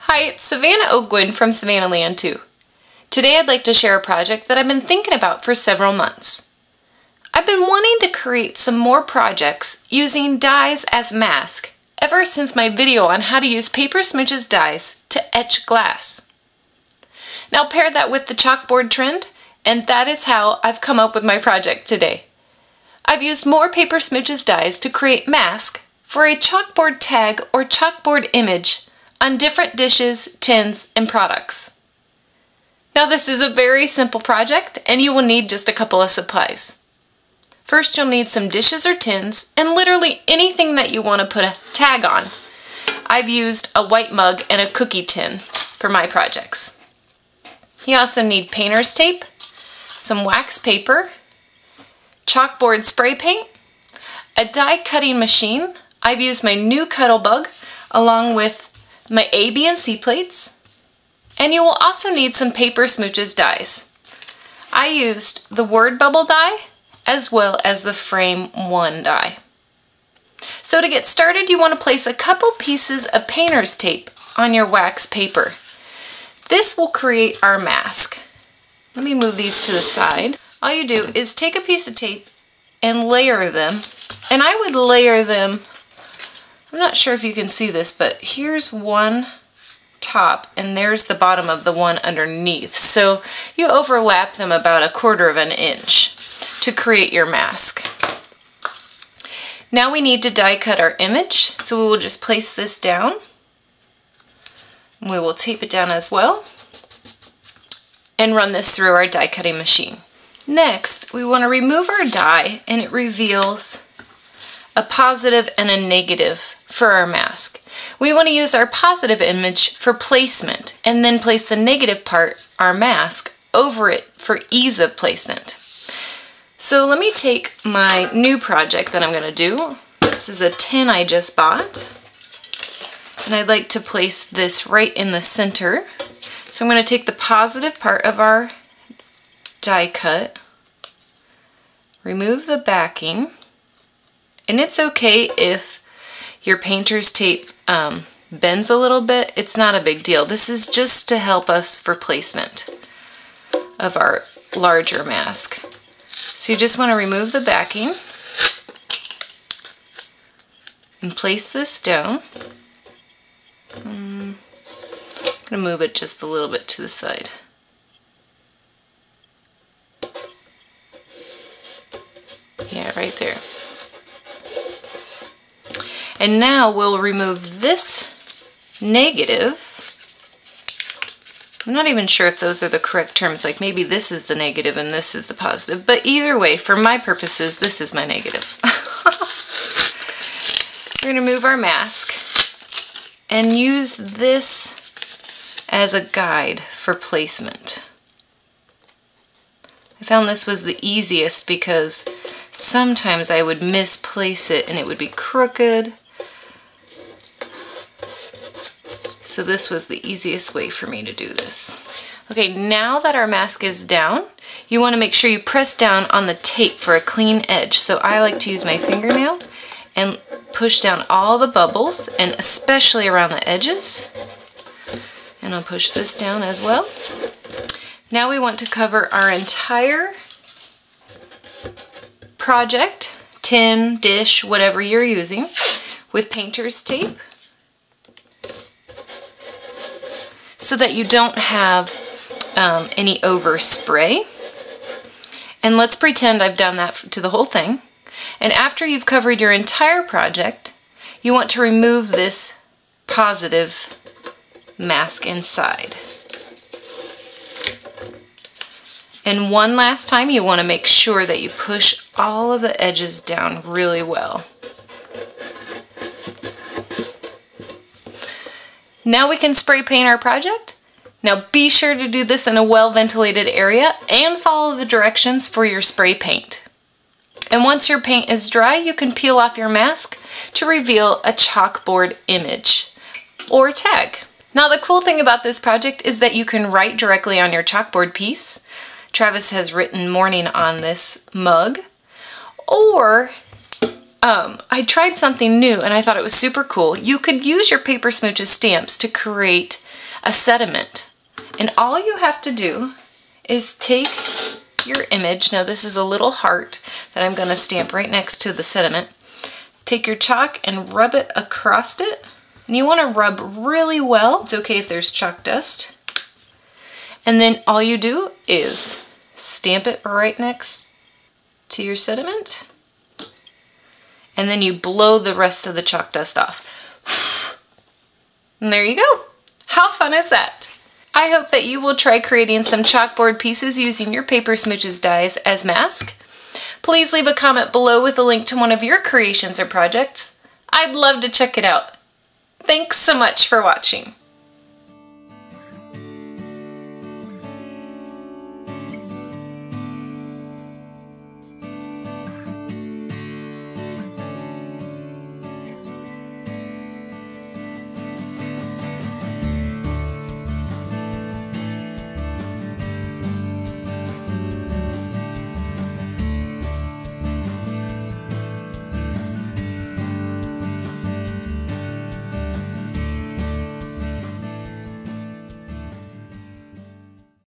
Hi, it's Savannah Oakwood from Savannah Land 2. Today I'd like to share a project that I've been thinking about for several months. I've been wanting to create some more projects using dies as mask ever since my video on how to use paper smooches dies to etch glass. Now pair that with the chalkboard trend, and that is how I've come up with my project today. I've used more paper smooches dies to create mask for a chalkboard tag or chalkboard image on different dishes, tins, and products. Now this is a very simple project and you will need just a couple of supplies. First you'll need some dishes or tins and literally anything that you want to put a tag on. I've used a white mug and a cookie tin for my projects. You also need painter's tape, some wax paper, chalkboard spray paint, a die cutting machine. I've used my new Cuttlebug along with my A, B, and C plates, and you will also need some paper smooches dies. I used the word bubble die as well as the frame 1 die. So to get started, you want to place a couple pieces of painter's tape on your wax paper. This will create our mask. Let me move these to the side. All you do is take a piece of tape and layer them, and I would layer them, I'm not sure if you can see this, but here's one top and there's the bottom of the one underneath. So you overlap them about 1/4 inch to create your mask. Now we need to die cut our image, so we will just place this down. We will tape it down as well and run this through our die cutting machine. Next, we want to remove our die, and it reveals a positive and a negative for our mask. We want to use our positive image for placement and then place the negative part, our mask, over it for ease of placement. So let me take my new project that I'm going to do. This is a tin I just bought, and I'd like to place this right in the center. So I'm going to take the positive part of our die cut, remove the backing, and it's okay if your painter's tape bends a little bit. It's not a big deal. This is just to help us for placement of our larger mask. So you just want to remove the backing and place this down. I'm going to move it just a little bit to the side. Yeah, right there. And now we'll remove this negative. I'm not even sure if those are the correct terms, like maybe this is the negative and this is the positive, but either way, for my purposes, this is my negative. We're going to move our mask and use this as a guide for placement. I found this was the easiest because sometimes I would misplace it and it would be crooked. So this was the easiest way for me to do this. Okay, now that our mask is down, you want to make sure you press down on the tape for a clean edge. So I like to use my fingernail and push down all the bubbles, and especially around the edges. And I'll push this down as well. Now we want to cover our entire project, tin, dish, whatever you're using, with painter's tape so that you don't have any overspray. And let's pretend I've done that to the whole thing. And after you've covered your entire project, you want to remove this positive mask inside. And one last time, you want to make sure that you push all of the edges down really well. Now we can spray paint our project. Now be sure to do this in a well-ventilated area and follow the directions for your spray paint. And once your paint is dry, you can peel off your mask to reveal a chalkboard image or tag. Now the cool thing about this project is that you can write directly on your chalkboard piece. Travis has written morning on this mug. Or I tried something new and I thought it was super cool. You could use your paper smooches stamps to create a sediment. And all you have to do is take your image. Now this is a little heart that I'm going to stamp right next to the sediment. Take your chalk and rub it across it. And you want to rub really well. It's okay if there's chalk dust. And then all you do is stamp it right next to your sediment. And then you blow the rest of the chalk dust off. And there you go. How fun is that? I hope that you will try creating some chalkboard pieces using your Paper Smooches dies as mask. Please leave a comment below with a link to one of your creations or projects. I'd love to check it out. Thanks so much for watching.